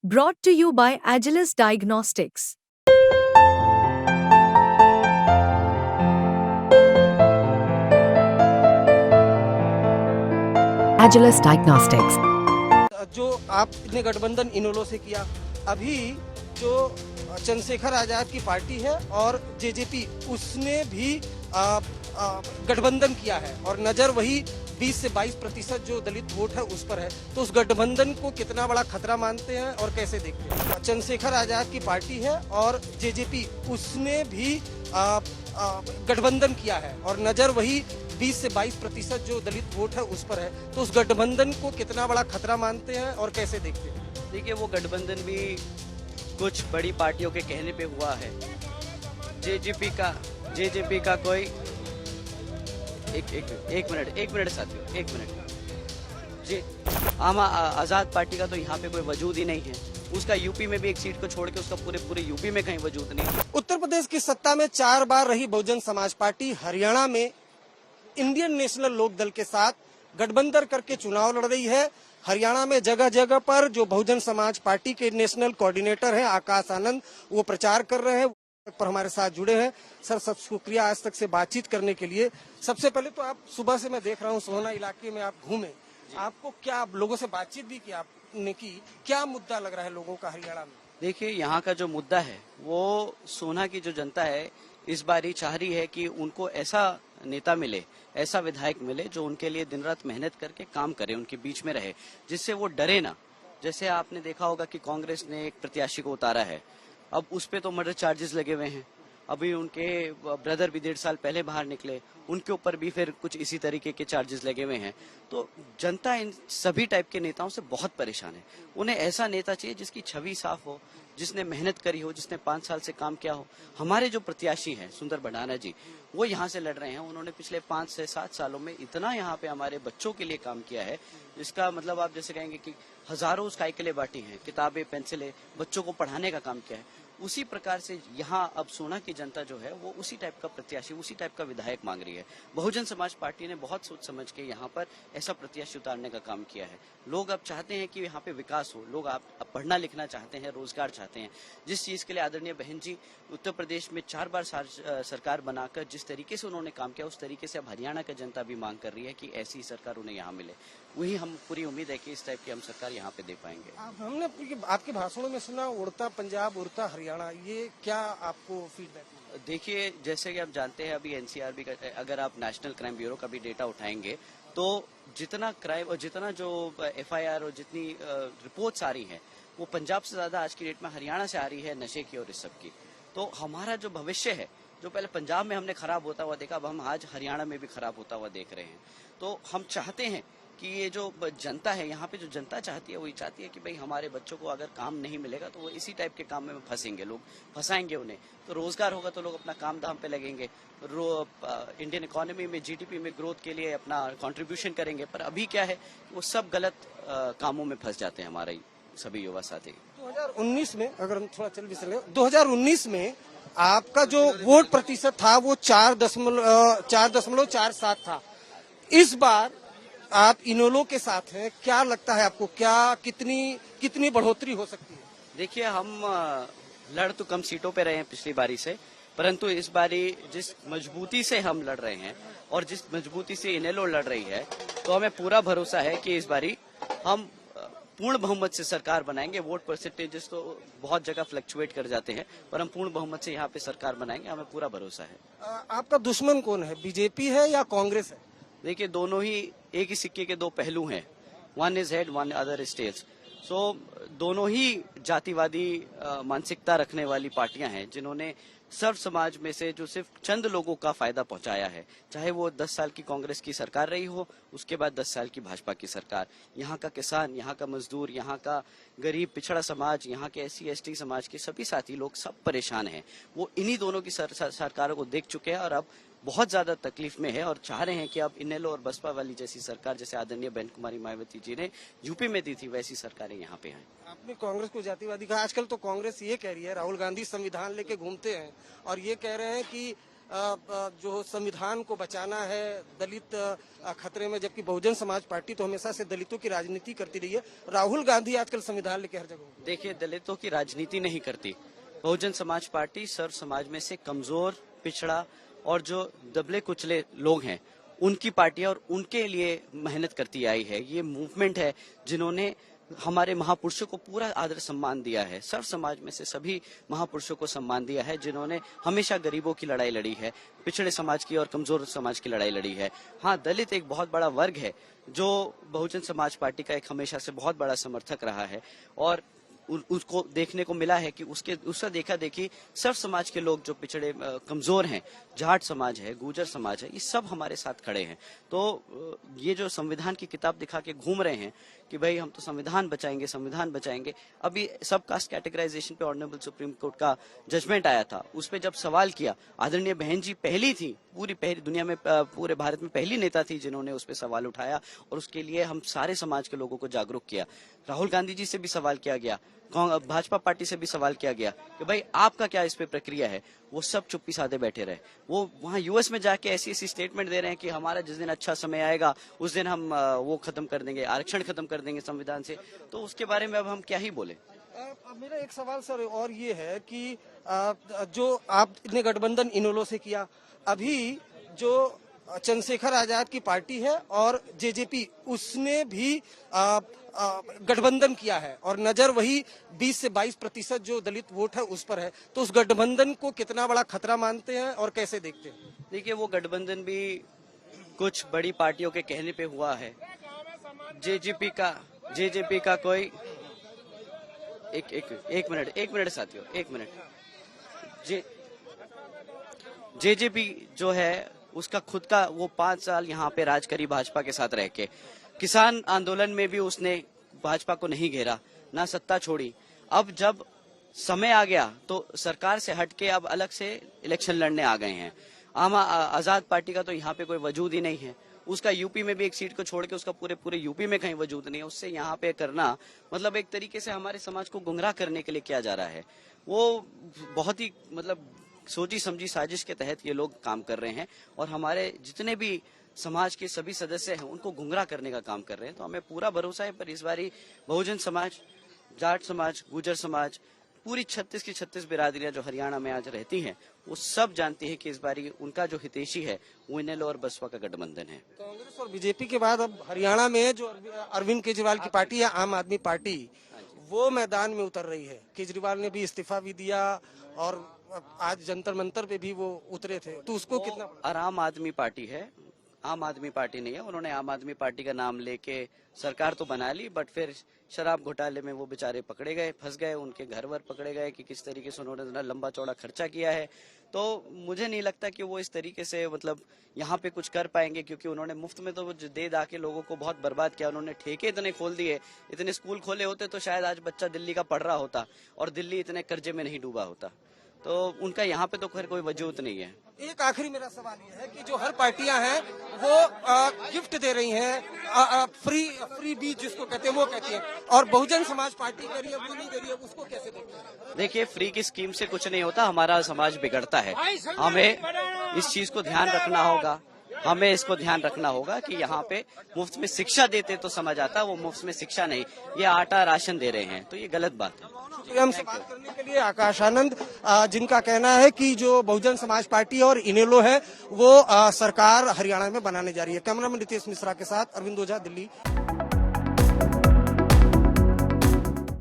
Brought to you by Agilus Diagnostics. Agilus Diagnostics. जो आपने गठबंधन इनेलो से किया, अभी जो चंद्रशेखर आजाद की पार्टी है और जेजेपी उसने भी गठबंधन किया है और नजर वही 20 से 22% जो दलित वोट है उस पर है। तो उस गठबंधन को कितना बड़ा खतरा मानते हैं और कैसे देखते हैं? चंद्रशेखर आजाद की पार्टी है और जेजेपी उसने भी गठबंधन किया है और नजर वही 20 से 22% जो दलित वोट है उस पर है। तो उस गठबंधन को कितना बड़ा खतरा मानते हैं और कैसे देखते हैं? देखिए, वो गठबंधन भी कुछ बड़ी पार्टियों के कहने पे हुआ है। जेजेपी का कोई एक मिनट साथियों, एक मिनट जी। आम आजाद पार्टी का तो यहाँ पे कोई वजूद ही नहीं है। उसका यूपी में भी एक सीट को छोड़ के उसका पूरे यूपी में कहीं वजूद नहीं है। उत्तर प्रदेश की सत्ता में 4 बार रही बहुजन समाज पार्टी हरियाणा में इंडियन नेशनल लोक दल के साथ गठबंधन करके चुनाव लड़ रही है। हरियाणा में जगह जगह पर जो बहुजन समाज पार्टी के नेशनल कोऑर्डिनेटर हैं आकाश आनंद, वो प्रचार कर रहे हैं, पर हमारे साथ जुड़े हैं। सर, सब शुक्रिया आज तक से बातचीत करने के लिए। सबसे पहले तो आप सुबह से मैं देख रहा हूँ सोहना इलाके में आप घूमे, आपको क्या लोगों से बातचीत भी की आपने की, क्या मुद्दा लग रहा है लोगों का हरियाणा में? देखिए, यहाँ का जो मुद्दा है वो सोना की जो जनता है इस बार ही चाह रही है कि उनको ऐसा नेता मिले, ऐसा विधायक मिले जो उनके लिए दिन रात मेहनत करके काम करे, उनके बीच में रहे, जिससे वो डरे ना। जैसे आपने देखा होगा कि कांग्रेस ने एक प्रत्याशी को उतारा है, अब उस पे तो मर्डर चार्जेस लगे हुए हैं। अभी उनके ब्रदर भी 1.5 साल पहले बाहर निकले, उनके ऊपर भी फिर कुछ इसी तरीके के चार्जेस लगे हुए हैं। तो जनता इन सभी टाइप के नेताओं से बहुत परेशान है। उन्हें ऐसा नेता चाहिए जिसकी छवि साफ हो, जिसने मेहनत करी हो, जिसने 5 साल से काम किया हो। हमारे जो प्रत्याशी हैं सुंदर बडाना जी, वो यहाँ से लड़ रहे हैं। उन्होंने पिछले 5 से 7 सालों में इतना यहाँ पे हमारे बच्चों के लिए काम किया है, जिसका मतलब आप जैसे कहेंगे कि हजारों साइकिलें बांटी हैं, किताबें, पेंसिलें, बच्चों को पढ़ाने का काम किया है। उसी प्रकार से यहाँ अब सोना की जनता जो है वो उसी टाइप का प्रत्याशी, उसी टाइप का विधायक मांग रही है। बहुजन समाज पार्टी ने बहुत सोच समझ के यहाँ पर ऐसा प्रत्याशी उतारने का काम किया है। लोग अब चाहते हैं कि यहाँ पे विकास हो, लोग अब पढ़ना लिखना चाहते हैं, रोजगार चाहते हैं। जिस चीज के लिए आदरणीय बहन जी उत्तर प्रदेश में 4 बार सरकार बनाकर जिस तरीके से उन्होंने काम किया, उस तरीके से अब हरियाणा की जनता भी मांग कर रही है कि ऐसी सरकार उन्हें यहाँ मिले। वही हम पूरी उम्मीद है कि इस टाइप की हम सरकार यहाँ पे दे पाएंगे। हमने आपके भाषणों में सुना उड़ता पंजाब उड़ता हरियाणा, ये क्या आपको फीडबैक? देखिए, जैसे कि आप जानते हैं अभी एनसीआरबी का, अगर आप नेशनल क्राइम ब्यूरो का भी डेटा उठाएंगे तो जितना क्राइम और जितना जो एफआईआर और जितनी रिपोर्ट्स आ रही हैं वो पंजाब से ज्यादा आज की डेट में हरियाणा से आ रही है नशे की और इस सब की। तो हमारा जो भविष्य है, जो पहले पंजाब में हमने खराब होता हुआ देखा, अब हम आज हरियाणा में भी खराब होता हुआ देख रहे हैं। तो हम चाहते हैं कि ये जो जनता है यहाँ पे, जो जनता चाहती है वही चाहती है कि भाई हमारे बच्चों को अगर काम नहीं मिलेगा तो वो इसी टाइप के काम में फंसेंगे, लोग फंसाएंगे उन्हें। तो रोजगार होगा तो लोग अपना काम धाम पे लगेंगे, इंडियन इकोनॉमी में, जीडीपी में ग्रोथ के लिए अपना कंट्रीब्यूशन करेंगे। पर अभी क्या है, वो सब गलत कामों में फंस जाते हैं हमारे सभी युवा साथी। 2019 में अगर हम थोड़ा चल भी चले, 2019 में आपका जो वोट प्रतिशत था वो 4.47 था। इस बार आप इनेलो के साथ हैं, क्या लगता है आपको, क्या कितनी बढ़ोतरी हो सकती है? देखिए, हम लड़ तो कम सीटों पे रहे हैं पिछली बारी से, परंतु इस बारी जिस मजबूती से हम लड़ रहे हैं और जिस मजबूती से इनेलो लड़ रही है, तो हमें पूरा भरोसा है कि इस बारी हम पूर्ण बहुमत से सरकार बनाएंगे। वोट परसेंटेजेस तो बहुत जगह फ्लक्चुएट कर जाते हैं, पर हम पूर्ण बहुमत से यहाँ पे सरकार बनाएंगे, हमें पूरा भरोसा है। आपका दुश्मन कौन है, बीजेपी है या कांग्रेस है? देखिए, दोनों ही एक ही सिक्के के दो पहलू हैं। One is head, one other is tails. So दोनों ही जातिवादी मानसिकता रखने वाली पार्टियां हैं, जिन्होंने सर्व समाज में से जो सिर्फ चंद लोगों का फायदा पहुंचाया है। चाहे वो 10 साल की कांग्रेस की सरकार रही हो, उसके बाद 10 साल की भाजपा की सरकार। यहाँ का किसान, यहाँ का मजदूर, यहाँ का गरीब पिछड़ा समाज, यहाँ के SC ST समाज के सभी साथी लोग सब परेशान हैं। वो इन्हीं दोनों की सरकारों को देख चुके हैं और अब बहुत ज्यादा तकलीफ में है और चाह रहे हैं कि अब इनेलो और बसपा वाली जैसी सरकार, जैसे आदरणीय बहन कुमारी मायावती जी ने यूपी में दी थी, वैसी सरकारें यहाँ पे आए। आपने कांग्रेस को जातिवादी कहा, आजकल तो कांग्रेस ये कह रही है, राहुल गांधी संविधान लेके घूमते हैं और ये कह रहे हैं कि जो संविधान को बचाना है, दलित खतरे में, जबकि बहुजन समाज पार्टी तो हमेशा से दलितों की राजनीति करती रही है। राहुल गांधी आजकल संविधान लेके हर जगह। देखिए, दलितों की राजनीति नहीं करती। बहुजन समाज पार्टी सर्व समाज में से कमजोर, पिछड़ा और जो दबले कुचले लोग हैं उनकी पार्टी है और उनके लिए मेहनत करती आई है। ये मूवमेंट है जिन्होंने हमारे महापुरुषों को पूरा आदर सम्मान दिया है। सर्व समाज में से सभी महापुरुषों को सम्मान दिया है जिन्होंने हमेशा गरीबों की लड़ाई लड़ी है, पिछड़े समाज की और कमजोर समाज की लड़ाई लड़ी है। हाँ, दलित एक बहुत बड़ा वर्ग है जो बहुजन समाज पार्टी का एक हमेशा से बहुत बड़ा समर्थक रहा है और उसको देखने को मिला है कि उसका देखा देखी सर्व समाज के लोग जो पिछड़े कमजोर हैं, जाट समाज है, गुर्जर समाज है, ये सब हमारे साथ खड़े हैं। तो ये जो संविधान की किताब दिखा के घूम रहे हैं कि भाई हम तो संविधान बचाएंगे, संविधान बचाएंगे। अभी सब कास्ट कैटेगराइजेशन पे ऑनरेबल सुप्रीम कोर्ट का जजमेंट आया था, उस पे जब सवाल किया, आदरणीय बहन जी पहली थी, पहली दुनिया में, पूरे भारत में पहली नेता थी जिन्होंने उस पे सवाल उठाया और उसके लिए हम सारे समाज के लोगों को जागरूक किया। राहुल गांधी जी से भी सवाल किया गया, भाजपा पार्टी से भी सवाल किया गया कि भाई आपका क्या इस पे प्रक्रिया है। वो सब चुप्पी साधे बैठे रहे। वो वहाँ यूएस में जाके ऐसी स्टेटमेंट दे रहे हैं कि हमारा जिस दिन अच्छा समय आएगा उस दिन हम वो खत्म कर देंगे, आरक्षण खत्म कर देंगे संविधान से। तो उसके बारे में अब हम क्या ही बोले। मेरा एक सवाल सर और ये है कि जो आपने गठबंधन इनेलो से किया, अभी जो चंद्रशेखर आजाद की पार्टी है और जेजेपी उसने भी गठबंधन किया है और नजर वही 20 से 22% जो दलित वोट है उस पर है। तो उस गठबंधन को कितना बड़ा खतरा मानते हैं और कैसे देखते हैं? देखिए, वो गठबंधन भी कुछ बड़ी पार्टियों के कहने पे हुआ है। जेजेपी का कोई एक मिनट साथियों, एक मिनट। जेजेपी जो है उसका खुद का वो 5 साल यहाँ पे राज करी भाजपा के साथ रह के। किसान आंदोलन में भी उसने भाजपा को नहीं घेरा, ना सत्ता छोड़ी। अब जब समय आ गया तो सरकार से हटके अब अलग से इलेक्शन लड़ने आ गए हैं। आजाद पार्टी का तो यहाँ पे कोई वजूद ही नहीं है। उसका यूपी में भी एक सीट को छोड़ के उसका पूरे यूपी में कहीं वजूद नहीं है। उससे यहाँ पे करना मतलब एक तरीके से हमारे समाज को गुमराह करने के लिए किया जा रहा है। वो बहुत ही मतलब सोची समझी साजिश के तहत ये लोग काम कर रहे हैं और हमारे जितने भी समाज के सभी सदस्य हैं उनको गुमराह करने का काम कर रहे हैं। तो हमें पूरा भरोसा है, पर इस बारी बहुजन समाज, जाट समाज, गुर्जर समाज, पूरी 36 की 36 बिरादरियां जो हरियाणा में आज रहती हैं, वो सब जानती है कि इस बारी उनका जो हितैषी है वो इनेलो और बसपा का गठबंधन है। कांग्रेस और बीजेपी के बाद अब हरियाणा में जो अरविंद केजरीवाल की पार्टी है, आम आदमी पार्टी, वो मैदान में उतर रही है। केजरीवाल ने भी इस्तीफा भी दिया और आज जंतर मंतर पे भी वो उतरे थे। तो उसको कितना, आम आदमी पार्टी है, आम आदमी पार्टी नहीं है। उन्होंने आम आदमी पार्टी का नाम लेके सरकार तो बना ली, बट फिर शराब घोटाले में वो बेचारे पकड़े गए, फंस गए, उनके घर वर पकड़े गए कि किस तरीके से उन्होंने लंबा चौड़ा खर्चा किया है। तो मुझे नहीं लगता कि वो इस तरीके से मतलब यहाँ पे कुछ कर पाएंगे, क्योंकि उन्होंने मुफ्त में तो दे दा के लोगों को बहुत बर्बाद किया। उन्होंने ठेके इतने खोल दिए, इतने स्कूल खोले होते तो शायद आज बच्चा दिल्ली का पढ़ रहा होता और दिल्ली इतने कर्जे में नहीं डूबा होता। तो उनका यहाँ पे तो खैर कोई वजूद नहीं है। एक आखिरी मेरा सवाल ये है कि जो हर पार्टियां हैं वो गिफ्ट दे रही हैं, फ्री बीज जिसको कहते हैं वो कहती है, और बहुजन समाज पार्टी कह रही है वो नहीं दे रही है, उसको कैसे देखते हैं? देखिए, फ्री की स्कीम से कुछ नहीं होता, हमारा समाज बिगड़ता है। हमें इस चीज को ध्यान रखना होगा, हमें इसको ध्यान रखना होगा कि यहाँ पे मुफ्त में शिक्षा देते तो समझ आता, वो मुफ्त में शिक्षा नहीं, ये आटा राशन दे रहे हैं, तो ये गलत बात है। हमसे बात करने के लिए आकाश आनंद, जिनका कहना है कि जो बहुजन समाज पार्टी और इनेलो है वो सरकार हरियाणा में बनाने जा रही है। कैमरामैन रितेश मिश्रा के साथ अरविंद ओझा, दिल्ली।